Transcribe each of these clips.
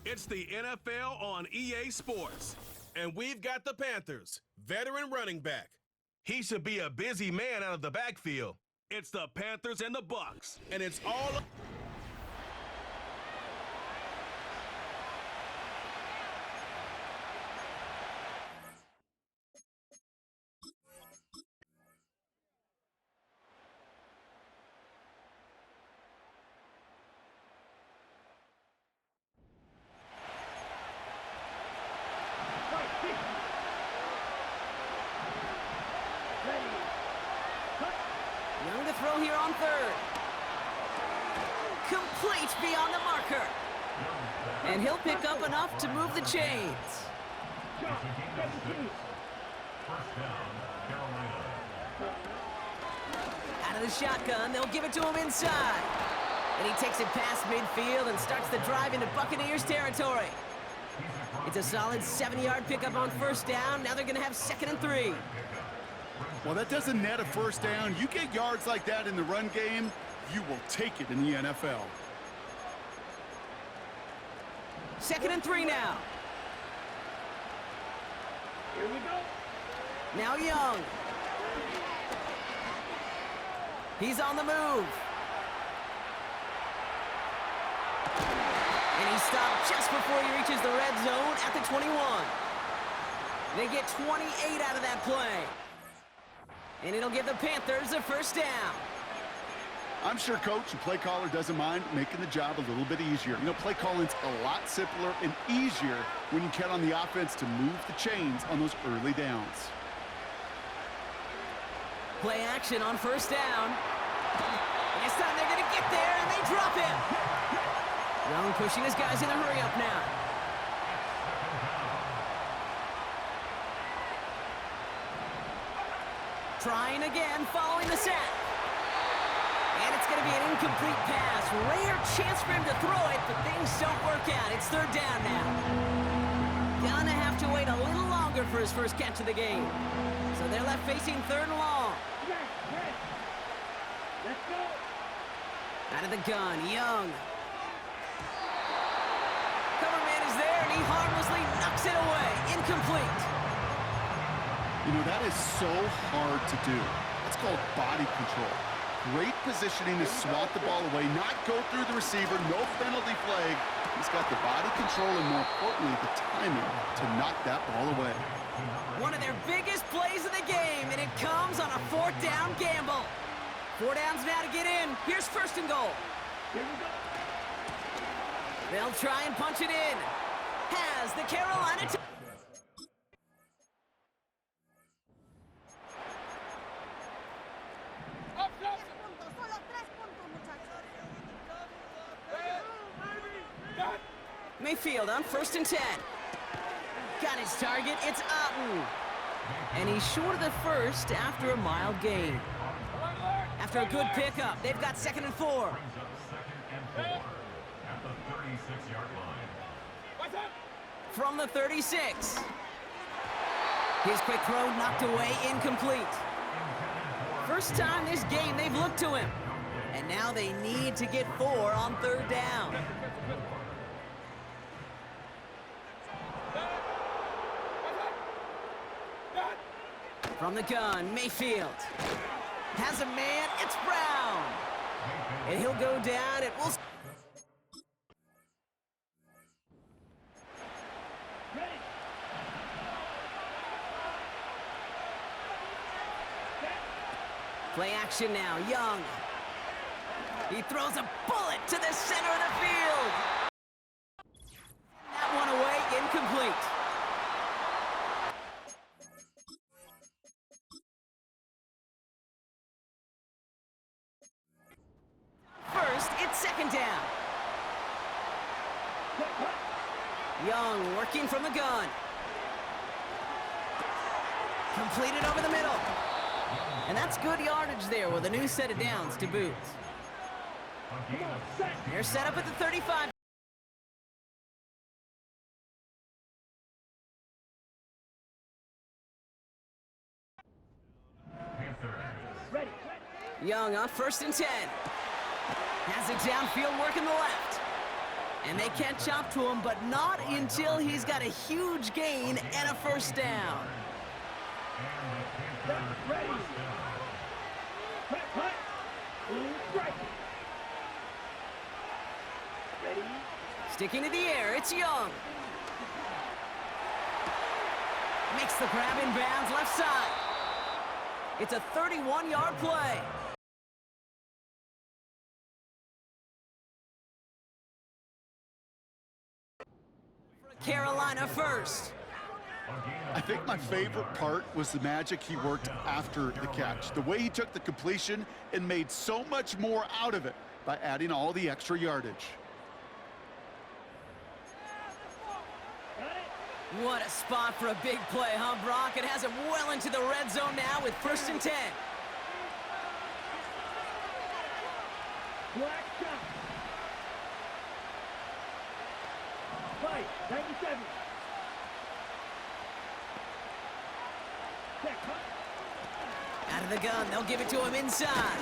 It's the NFL on EA Sports, and we've got the Panthers, veteran running back. He should be a busy man out of the backfield. It's the Panthers and the Bucks, and it's all... Young to throw here on third. Complete beyond the marker. And he'll pick up enough to move the chains. Out of the shotgun, they'll give it to him inside. And he takes it past midfield and starts the drive into Buccaneers territory. It's a solid 7-yard pickup on first down. Now they're going to have 2nd and 3. Well, that doesn't net a first down. You get yards like that in the run game, you will take it in the NFL. 2nd and 3 now. Here we go. Now Young. He's on the move. And he stopped just before he reaches the red zone at the 21. They get 28 out of that play. And it'll give the Panthers a first down. I'm sure coach and play caller doesn't mind making the job a little bit easier. You know, play calling's a lot simpler and easier when you count on the offense to move the chains on those early downs. Play action on first down. And this time they're going to get there, and they drop him. Young pushing his guys in a hurry up now. Trying again, following the sack. And it's going to be an incomplete pass. Rare chance for him to throw it, but things don't work out. It's third down now. Gonna have to wait a little longer for his first catch of the game. So they're left facing 3rd and long. Let's go. Out of the gun, Young. Cover man is there, and he harmlessly knocks it away. Incomplete. You know, that is so hard to do. It's called body control. Great positioning to swat the ball away, not go through the receiver, no penalty flag. He's got the body control and, more importantly, the timing to knock that ball away. One of their biggest plays of the game, and it comes on a 4th down gamble. 4 downs now to get in. Here's 1st and goal. Here we go. They'll try and punch it in. Has the Carolina... Mayfield on 1st and 10. Got his target, it's Otten. And he's short of the first after a mild gain. After a good pickup, they've got 2nd and 4. From the 36. His quick throw knocked away, incomplete. First time this game they've looked to him. And now they need to get 4 on 3rd down. From the gun, Mayfield. Has a man, it's Brown. And he'll go down, it will... Play action now, Young. He throws a bullet to the center of the field. That one away, incomplete. First, it's 2nd down. Young working from the gun. Completed over the middle. And that's good yardage there with a new set of downs to boot. They're set up at the 35. Young on 1st and 10. Has it downfield, working the left. And they catch up to him, but not until he's got a huge gain and a first down. Ready. Cut. Strike. Ready. Sticking to the air, it's Young. Makes the grab in bounds left side. It's a 31-yard play. Carolina first. I think my favorite part was the magic he worked after the catch. The way he took the completion and made so much more out of it by adding all the extra yardage. What a spot for a big play, huh, Brock? It has him well into the red zone now with 1st and 10. Black shot. Fight. 97. Out of the gun, they'll give it to him inside.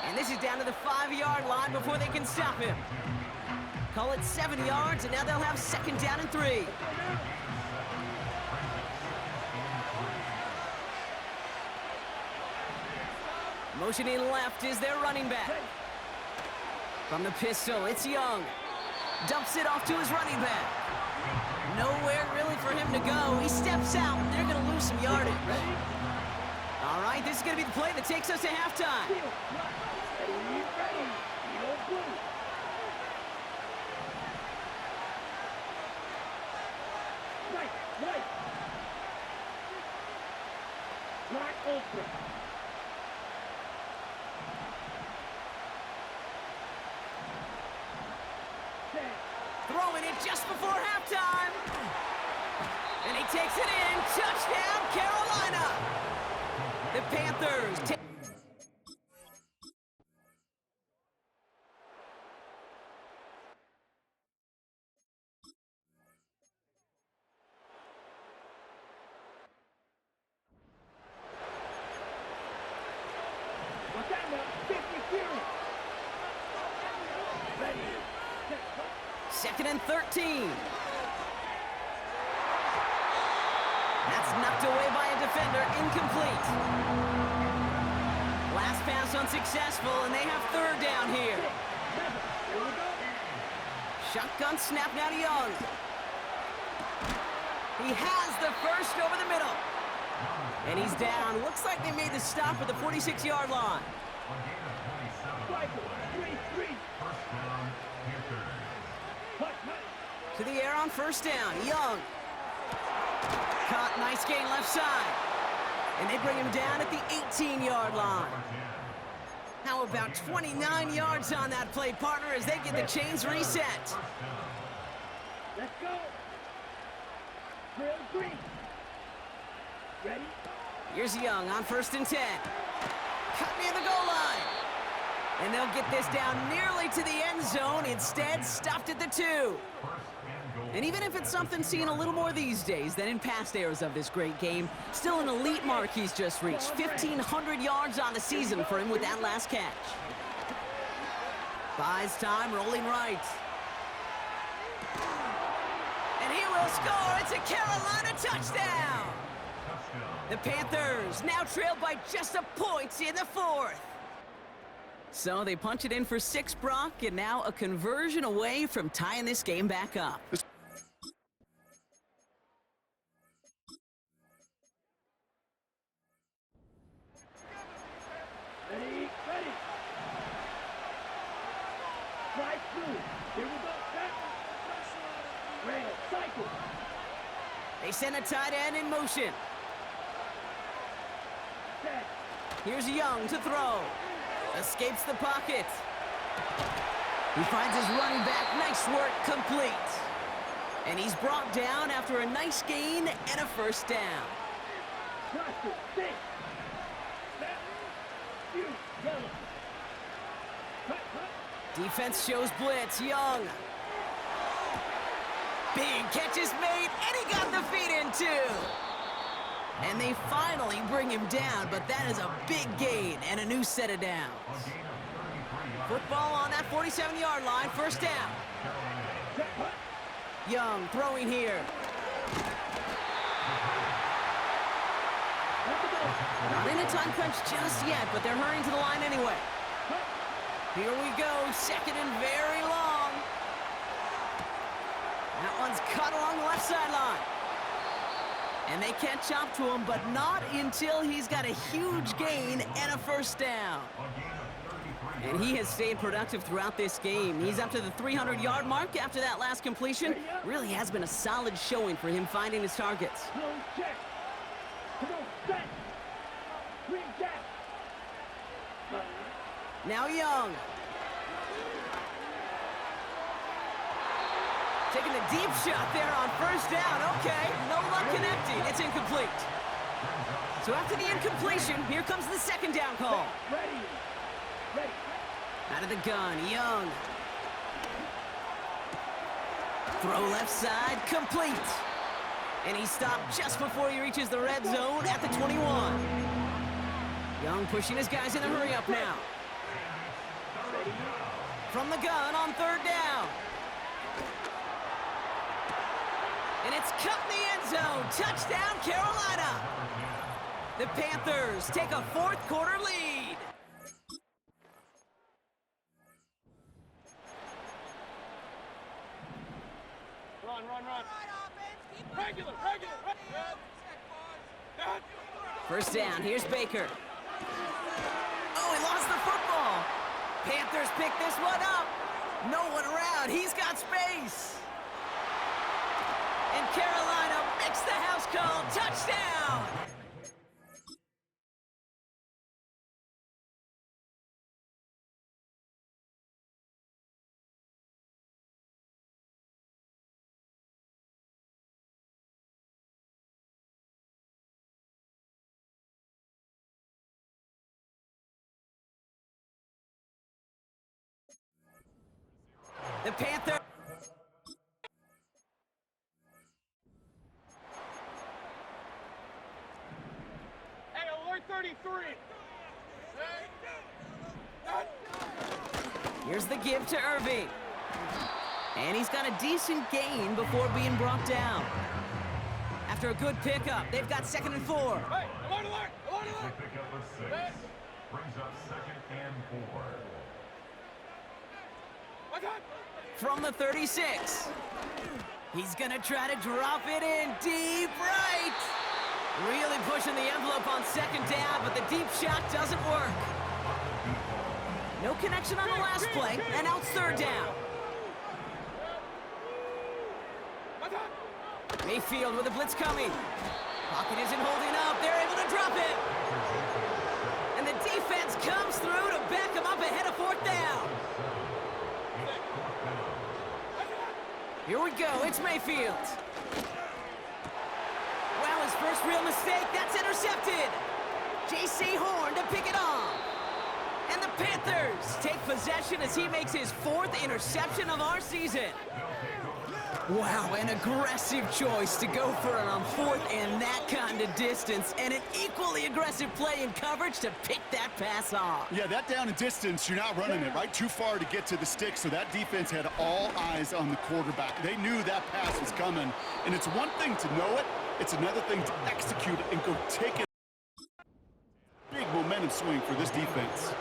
And this is down to the 5-yard line before they can stop him. Call it 7 yards, and now they'll have 2nd down and 3. Motioning left is their running back. From the pistol, it's Young. Dumps it off to his running back. Nowhere really for him to go. He steps out, and they're going to lose some yardage. All right, this is going to be the play that takes us to halftime. Ready. Right. Black ultra. Throwing it just before halftime. And he takes it in. Touchdown, Carolina. The Panthers take... What's that now? 50 clearance. Ready. 2nd and 13. That's knocked away by a defender, incomplete. Last pass unsuccessful, and they have 3rd down here. Shotgun snap now to Young. He has the first over the middle. And he's down. Looks like they made the stop at the 46-yard line. To the air on 1st down. Young. Caught, nice gain left side. And they bring him down at the 18-yard line. How about 29 yards on that play, partner, as they get the chains reset? Let's go. Drill 3. Ready? Here's Young on 1st and 10. Cut near the goal line. And they'll get this down nearly to the end zone. Instead, stopped at the 2. And even if it's something seen a little more these days than in past eras of this great game, still an elite mark he's just reached. 1,500 yards on the season for him with that last catch. Buys time, rolling right. And he will score. It's a Carolina touchdown. The Panthers now trail by just a point in the 4th. So they punch it in for 6, Brock, and now a conversion away from tying this game back up. Ready. Slide through. Here we go. Red, cycle. They send a tight end in motion. Set. Here's Young to throw. Escapes the pocket. He finds his running back. Nice work, complete. And he's brought down after a nice gain and a 1st down. Cluster, 6. Set. Shoot, yellow. Cut. Defense shows blitz. Young. Big catch is made, and he got the feet in too. And they finally bring him down, but that is a big gain and a new set of downs. Football on that 47-yard line, 1st down. Set, punt. Young throwing here. Let the ball. Not in a time crunch just yet, but they're hurrying to the line anyway. Here we go, second and very long. That one's cut along the left sideline. And they catch up to him, but not until he's got a huge gain and a first down. And he has stayed productive throughout this game. He's up to the 300-yard mark after that last completion. Really has been a solid showing for him finding his targets. Slow check. Come on, set. Swing check. Now Young. Taking a deep shot there on first down. Okay, no luck connecting. It's incomplete. So after the incompletion, here comes the second down call. Ready. Ready. Out of the gun, Young. Throw left side, complete. And he stopped just before he reaches the red zone at the 21. Young pushing his guys in a hurry up now. From the gun on third down. And it's cut in the end zone. Touchdown, Carolina. The Panthers take a fourth quarter lead. Run. Regular. First down, here's Baker. Oh, he lost the football. Panthers pick this one up. No one around, he's got space. And Carolina makes the house call, touchdown. The Panthers. Hey, alert 33. Here's the give to Irving. And he's got a decent gain before being brought down. After a good pickup, they've got second and 4. Hey, alert. They pick up a 6. Brings up second and 4. From the 36. He's gonna try to drop it in deep right. Really pushing the envelope on second down, but the deep shot doesn't work. No connection on the last play, and now it's third down. Mayfield with a blitz coming. Pocket isn't holding up. They're able to drop it. And the defense comes through to back him up ahead of fourth down. Here we go, it's Mayfield. Well, his first real mistake, that's intercepted. J.C. Horn to pick it off. And the Panthers take possession as he makes his fourth interception of our season. Wow, an aggressive choice to go for it on fourth and that kind of distance, and an equally aggressive play in coverage to pick that pass off. Yeah, that down and distance, you're not running it, right? Too far to get to the stick, so that defense had all eyes on the quarterback. They knew that pass was coming, and it's one thing to know it, it's another thing to execute it and go take it. Big momentum swing for this defense.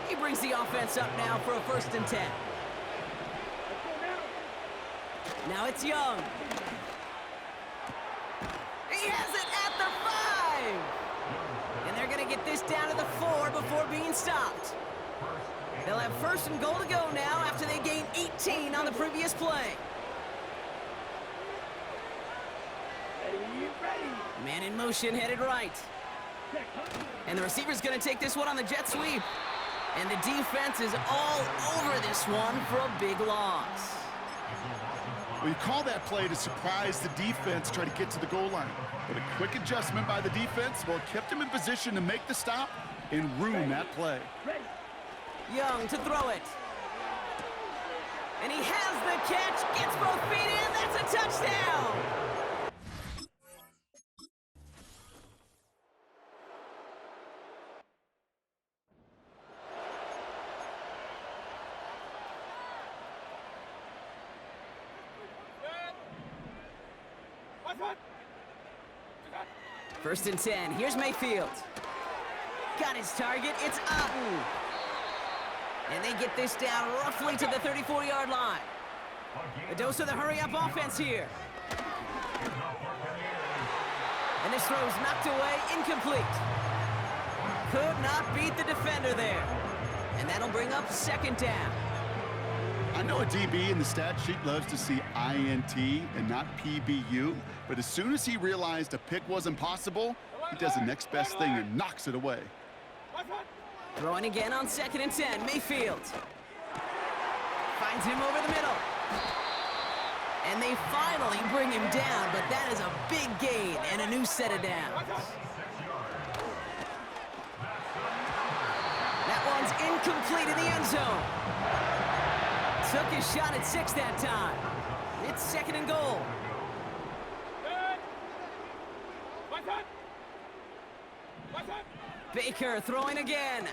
He brings the offense up now for a 1st and 10. Now it's Young. He has it at the 5. And they're going to get this down to the 4 before being stopped. They'll have 1st and goal to go now after they gained 18 on the previous play. Ready. Man in motion, headed right. And the receiver's going to take this one on the jet sweep. And the defense is all over this one for a big loss. Well, you call that play to surprise the defense, try to get to the goal line. But a quick adjustment by the defense, well, it kept him in position to make the stop and ruin that play. Ready. Young to throw it. And he has the catch, gets both feet in, that's a touchdown! First and 10. Here's Mayfield. Got his target. It's Otten. And they get this down roughly to the 34-yard line. A dose of the hurry-up offense here. And this throw's knocked away, incomplete. Could not beat the defender there. And that'll bring up second down. I know a DB in the stat sheet loves to see INT and not PBU, but as soon as he realized a pick wasn't possible, he does the next best thing and knocks it away. Throwing again on second and 10, Mayfield. Finds him over the middle. And they finally bring him down, but that is a big gain and a new set of downs. That one's incomplete in the end zone. Took his shot at 6 that time. It's second and goal. Baker throwing again.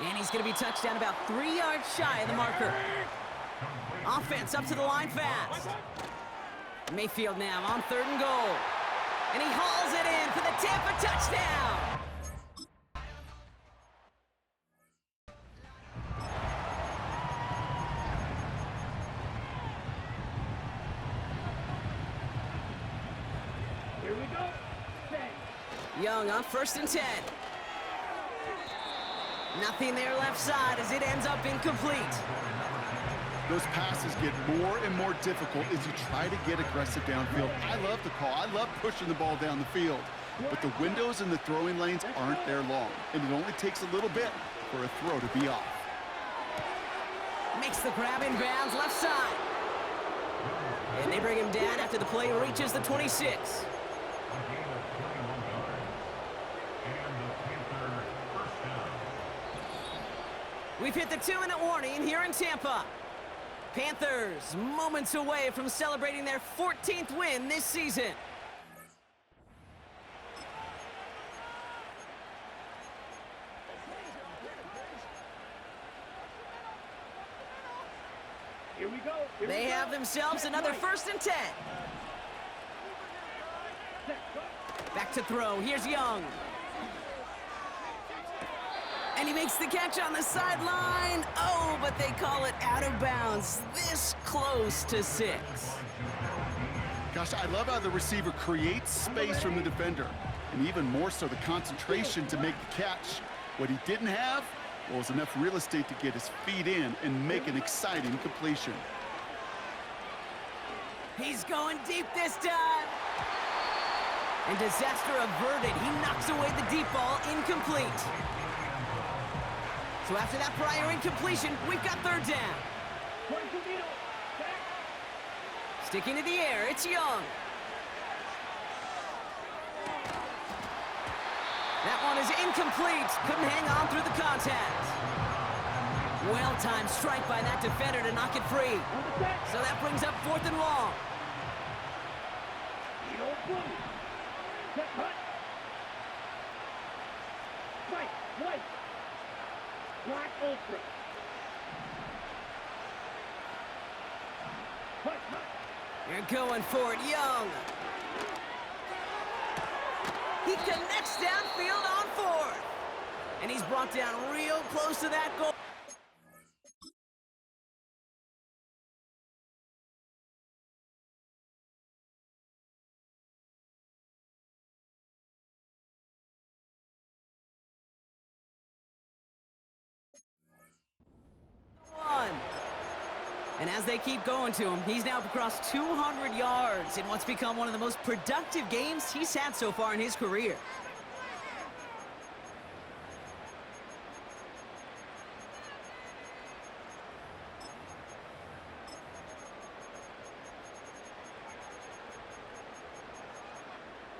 And he's going to be touched down about 3 yards shy of the marker. Offense up to the line fast. Mayfield now on third and goal. And he hauls it in for the Tampa touchdown. Here we go. Set. Young on first and 10. Nothing there left side as it ends up incomplete. Those passes get more and more difficult as you try to get aggressive downfield. I love the call. I love pushing the ball down the field. But the windows in the throwing lanes aren't there long, and it only takes a little bit for a throw to be off. Makes the grab in bounds left side. And they bring him down after the play reaches the 26. We've hit the 2-minute warning here in Tampa. Panthers moments away from celebrating their 14th win this season. Here we go. They have themselves another first and 10. Back to throw. Here's Young. And he makes the catch on the sideline. Oh, but they call it out of bounds. This close to 6. Gosh, I love how the receiver creates space from the defender, and even more so the concentration to make the catch. What he didn't have was enough real estate to get his feet in and make an exciting completion. He's going deep this time. And disaster averted. He knocks away the deep ball, incomplete. So after that prior incompletion, we've got third down. Sticking to the air, it's Young. That one is incomplete. Couldn't hang on through the contact. Well-timed strike by that defender to knock it free. So that brings up fourth and long. Black Ultra. You're going for it, Young. He connects downfield on fourth. And he's brought down real close to that goal. And as they keep going to him, he's now across 200 yards in what's become one of the most productive games he's had so far in his career.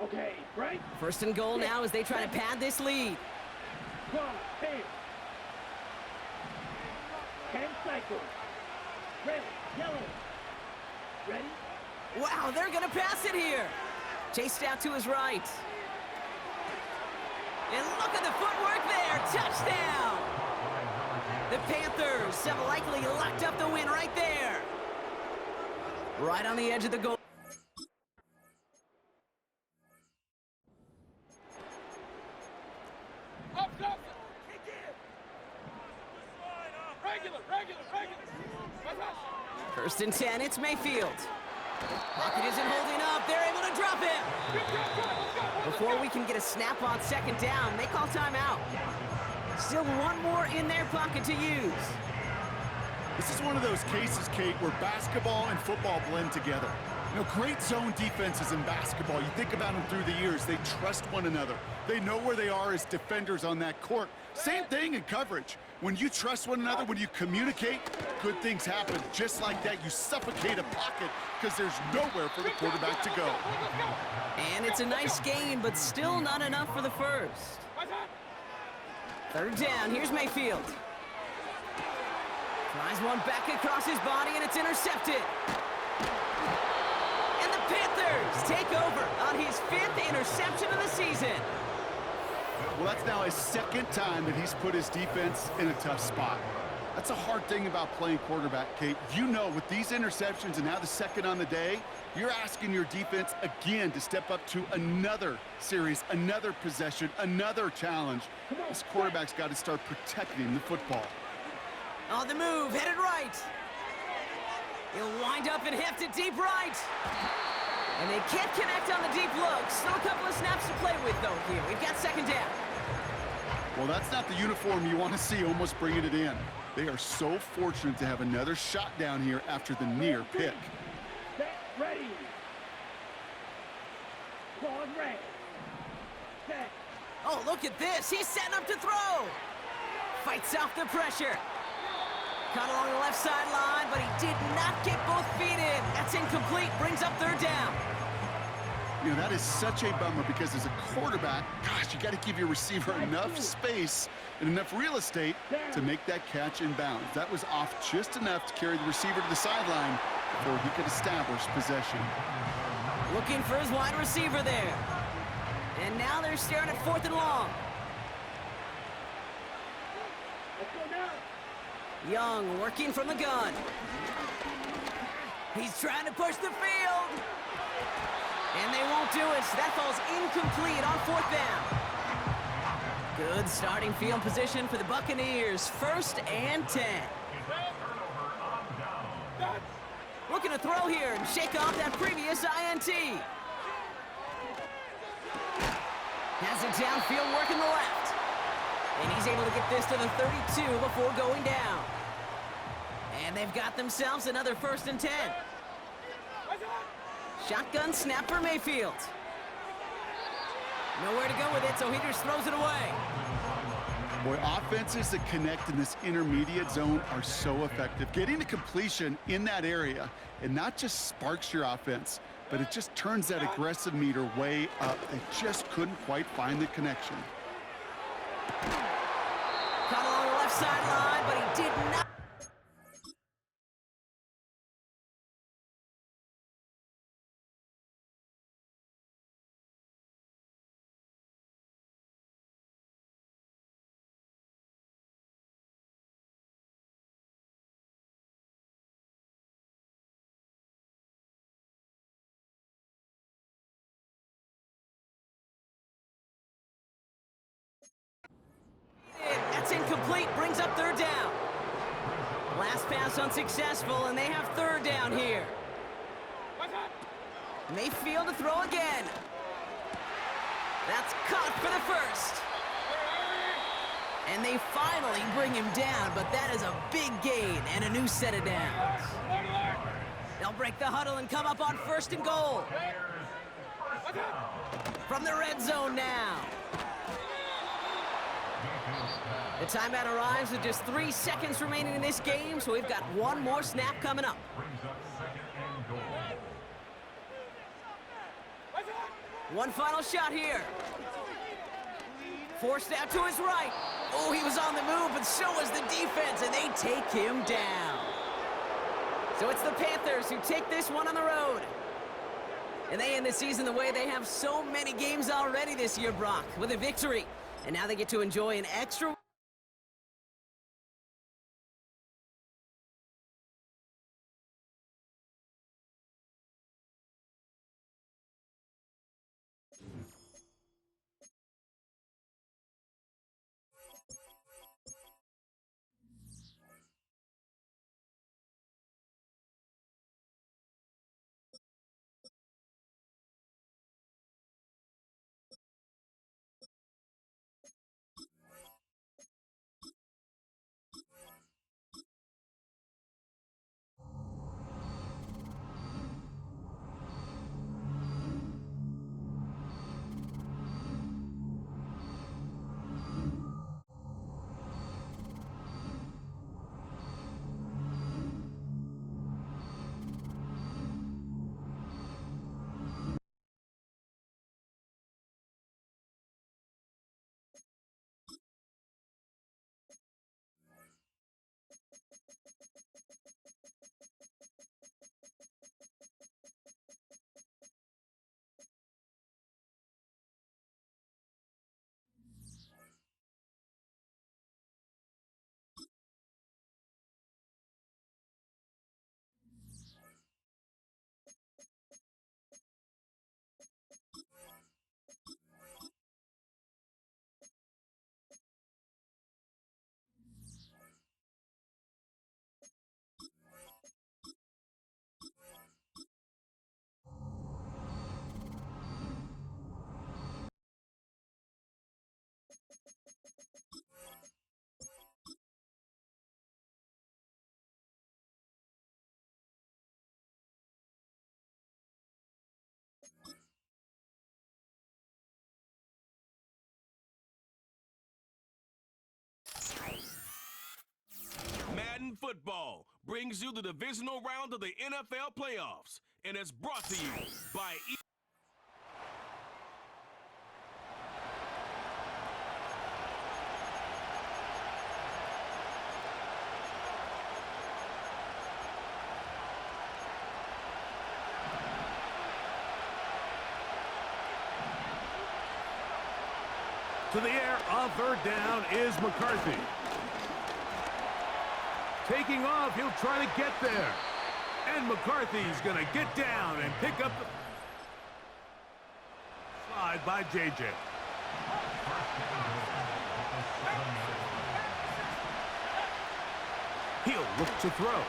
Okay, right? First and goal now as they try to pad this lead. Go, 10 cycles. Red, yellow. Ready? Wow, they're going to pass it here. Chased out to his right. And look at the footwork there. Touchdown. The Panthers have likely locked up the win right there. Right on the edge of the goal. First and 10, it's Mayfield. Pocket isn't holding up. They're able to drop him. Before we can get a snap on second down, they call timeout. Still one more in their pocket to use. This is one of those cases, Kate, where basketball and football blend together. You know, great zone defenses in basketball. You think about them through the years. They trust one another. They know where they are as defenders on that court. Same thing in coverage. When you trust one another, when you communicate, good things happen. Just like that, you suffocate a pocket because there's nowhere for the quarterback to go. And it's a nice gain, but still not enough for the first. Third down, here's Mayfield. Tries one back across his body, and it's intercepted. And the Panthers take over on his 5th interception of the season. Well, that's now his 2nd time that he's put his defense in a tough spot. That's a hard thing about playing quarterback, Kate. You know, with these interceptions and now the 2nd on the day, you're asking your defense again to step up to another series, another possession, another challenge. This quarterback's got to start protecting the football. On the move, headed right. He'll wind up and heft it deep right. And they can't connect on the deep look. Still a couple of snaps to play with, though, here. We've got second down. Well, that's not the uniform you want to see almost bringing it in. They are so fortunate to have another shot down here after the near pick. Set, ready. Pause, ready. Set. Oh, look at this. He's setting up to throw. Fights off the pressure. Caught along the left sideline, but he did not get both feet in. That's incomplete. Brings up third down. You know, that is such a bummer because as a quarterback, gosh, you got to give your receiver enough space and enough real estate to make that catch in bounds. That was off just enough to carry the receiver to the sideline before he could establish possession. Looking for his wide receiver there. And now they're staring at 4th and long. Let's go now. Young working from the gun. He's trying to push the field. And they won't do it. So that falls incomplete on 4th down. Good starting field position for the Buccaneers. 1st and 10. Looking to throw here and shake off that previous INT. Has it downfield working the left. And he's able to get this to the 32 before going down. And they've got themselves another 1st and 10. Shotgun snap for Mayfield. Nowhere to go with it, so he just throws it away. Boy, offenses that connect in this intermediate zone are so effective. Getting the completion in that area, it not just sparks your offense, but it just turns that aggressive meter way up. They just couldn't quite find the connection. Caught along the left sideline, but he did not. That's incomplete, brings up third down. Last pass unsuccessful, and they have third down here. Mayfield to throw again. That's caught for the first. And they finally bring him down, but that is a big gain and a new set of downs. They'll break the huddle and come up on 1st and goal. From the red zone now. The timeout arrives with just 3 seconds remaining in this game, so we've got one more snap coming up. One final shot here. Forced out to his right. Oh, he was on the move, but so was the defense, and they take him down. So it's the Panthers who take this one on the road. And they end the season the way they have so many games already this year, Brock, with a victory. And now they get to enjoy an extra Football brings you the divisional round of the NFL playoffs, and it's brought to you by To the air on third down is McCarthy. Taking off, he'll try to get there. And McCarthy's going to get down and pick up the slide by J.J. He'll look to throw.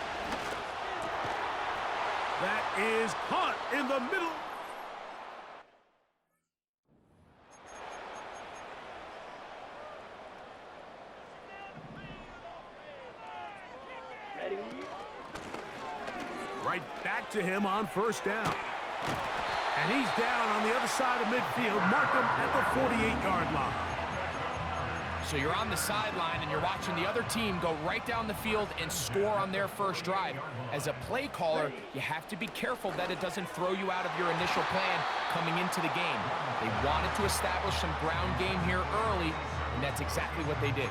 That is caught in the middle. Right back to him on first down. And he's down on the other side of midfield. Mark him at the 48-yard line. So you're on the sideline and you're watching the other team go right down the field and score on their first drive. As a play caller, you have to be careful that it doesn't throw you out of your initial plan coming into the game. They wanted to establish some ground game here early, and that's exactly what they did.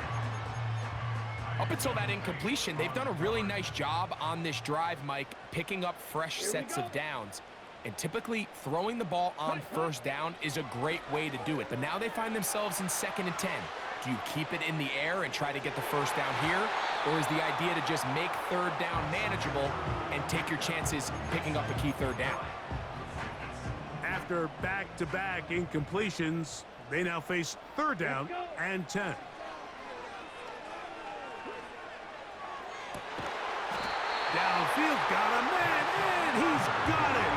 Up until that incompletion, they've done a really nice job on this drive, Mike, picking up fresh sets of downs. And typically, throwing the ball on first down is a great way to do it. But now they find themselves in 2nd and 10. Do you keep it in the air and try to get the first down here? Or is the idea to just make third down manageable and take your chances picking up a key third down? After back-to-back incompletions, they now face 3rd down and 10. Downfield, got a man, and he's got it.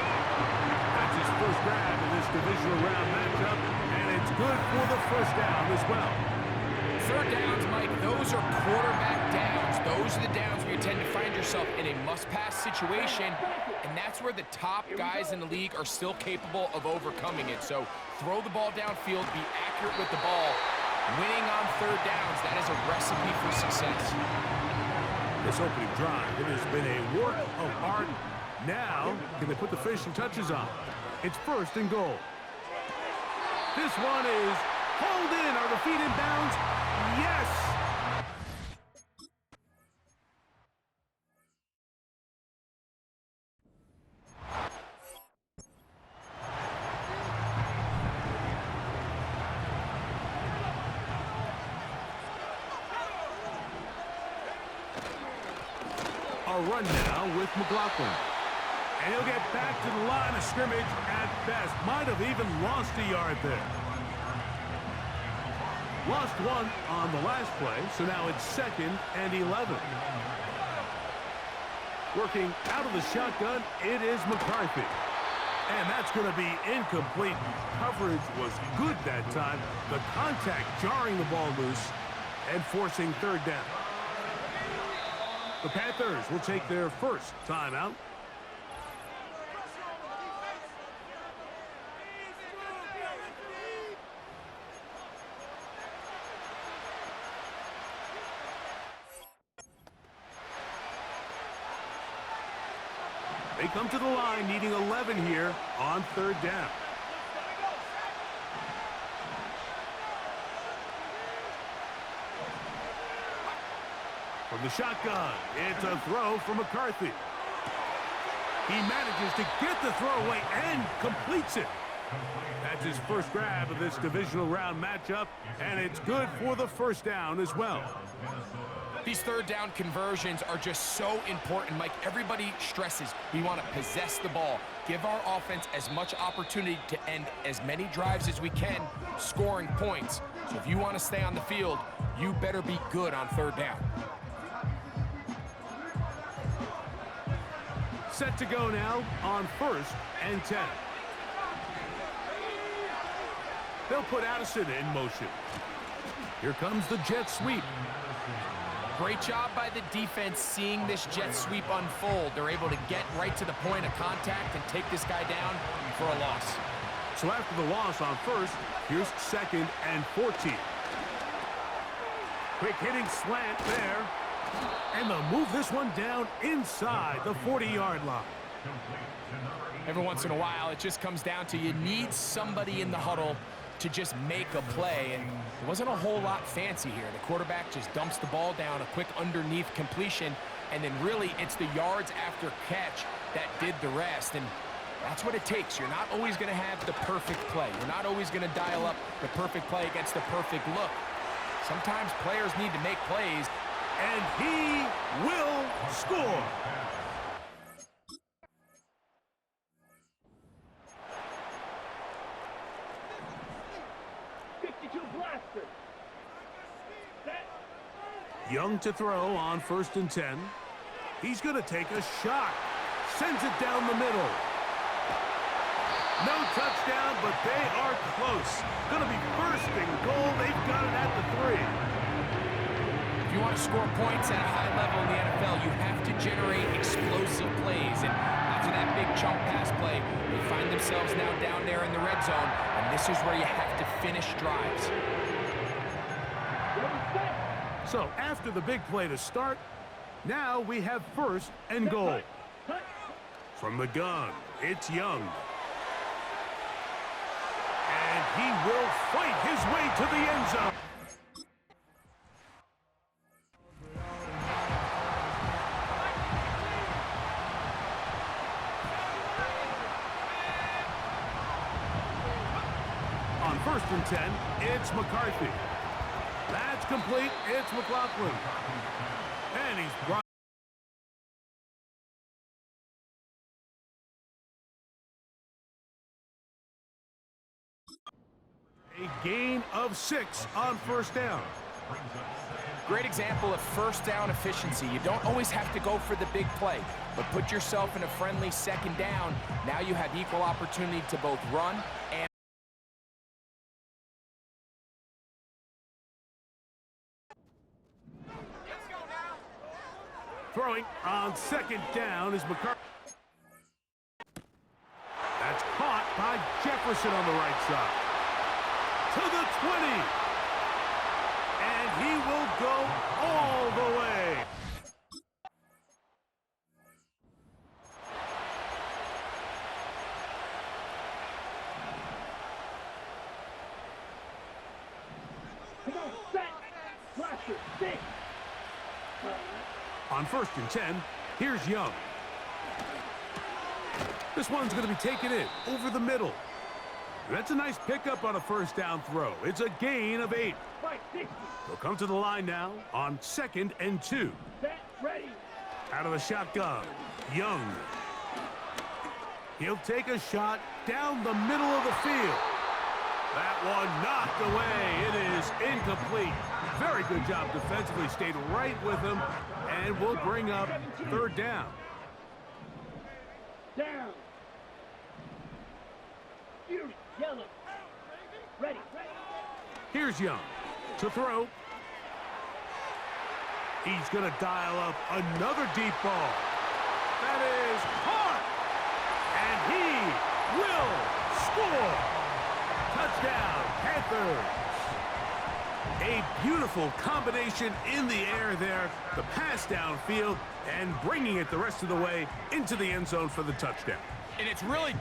That's his first grab in this divisional round matchup, and it's good for the first down as well. Third downs, Mike, those are quarterback downs. Those are the downs where you tend to find yourself in a must-pass situation, and that's where the top guys in the league are still capable of overcoming it. So throw the ball downfield, be accurate with the ball. Winning on third downs, that is a recipe for success. This opening drive, it has been a work of art. Now, can they put the finishing touches on? It's 1st and goal. This one is hauled in. Are the feet in bounds? Yes! A run now with McLaughlin. And he'll get back to the line of scrimmage at best. Might have even lost a yard there. Lost 1 on the last play, so now it's 2nd and 11. Working out of the shotgun, it is McCarthy. And that's going to be incomplete. Coverage was good that time. The contact jarring the ball loose and forcing 3rd down. The Panthers will take their first timeout. They come to the line needing 11 here on 3rd down. From the shotgun, it's a throw from McCarthy. He manages to get the throw away and completes it. That's his first grab of this divisional round matchup, and it's good for the first down as well. These 3rd down conversions are just so important, Mike. Everybody stresses we want to possess the ball, give our offense as much opportunity to end as many drives as we can, scoring points. So if you want to stay on the field, you better be good on 3rd down. Set to go now on 1st and 10. They'll put Addison in motion. Here comes the jet sweep. Great job by the defense seeing this jet sweep unfold. They're able to get right to the point of contact and take this guy down for a loss. So after the loss on 1st, here's 2nd and 14. Quick hitting slant there. And they'll move this one down inside the 40-yard line. Every once in a while, it just comes down to you need somebody in the huddle to just make a play, and there wasn't a whole lot fancy here. The quarterback just dumps the ball down, a quick underneath completion, and then really it's the yards after catch that did the rest, and that's what it takes. You're not always going to have the perfect play. You're not always going to dial up the perfect play against the perfect look. Sometimes players need to make plays. And he will score. Young to throw on 1st and 10. He's going to take a shot. Sends it down the middle. No touchdown, but they are close. Going to be first and goal. They've got it at the 3. If you want to score points at a high level in the NFL, you have to generate explosive plays. And after that big chunk pass play, they find themselves now down there in the red zone. And this is where you have to finish drives. So after the big play to start, now we have 1st and goal. From the gun, it's Young. And he will fight his way to the end zone. On 1st and 10, it's McCarthy. That's complete. It's McLaughlin. And he's brought. A gain of 6 on 1st down. Great example of 1st down efficiency. You don't always have to go for the big play, but put yourself in a friendly 2nd down. Now you have equal opportunity to both run and throwing on 2nd down is McCarthy. That's caught by Jefferson on the right side. To the 20. And he will go all the way. On 1st and 10, here's Young. This one's going to be taken in over the middle. That's a nice pickup on a 1st down throw. It's a gain of 8. They'll come to the line now on 2nd and 2. Out of the shotgun, Young. He'll take a shot down the middle of the field. That one knocked away. It is incomplete. Very good job defensively. Stayed right with him. And we'll bring up 3rd down. Down. Yellow. Ready. Here's Young to throw. He's going to dial up another deep ball. That is caught. And he will score. Touchdown, Panthers. A beautiful combination in the air there. The pass downfield and bringing it the rest of the way into the end zone for the touchdown. and it's really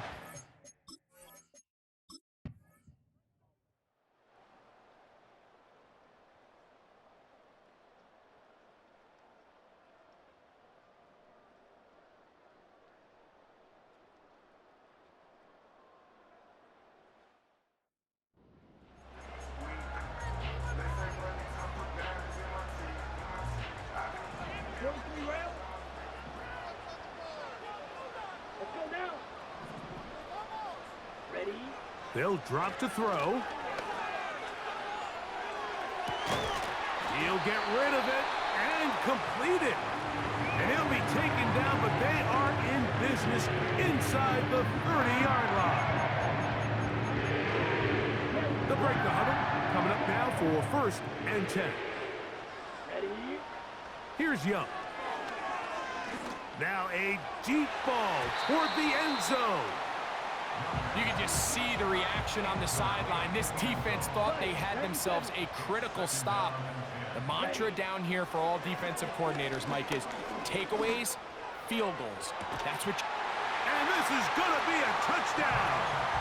They'll drop to throw. He'll get rid of it and complete it. And he'll be taken down, but they are in business inside the 30-yard line. They'll break the huddle. Coming up now for 1st and 10. Here's Young. Now a deep ball toward the end zone. You can just see the reaction on the sideline. This defense thought they had themselves a critical stop. The mantra down here for all defensive coordinators, Mike, is takeaways, field goals. That's what And this is going to be a touchdown.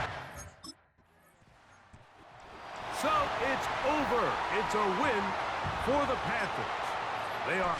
So it's over. It's a win for the Panthers. They are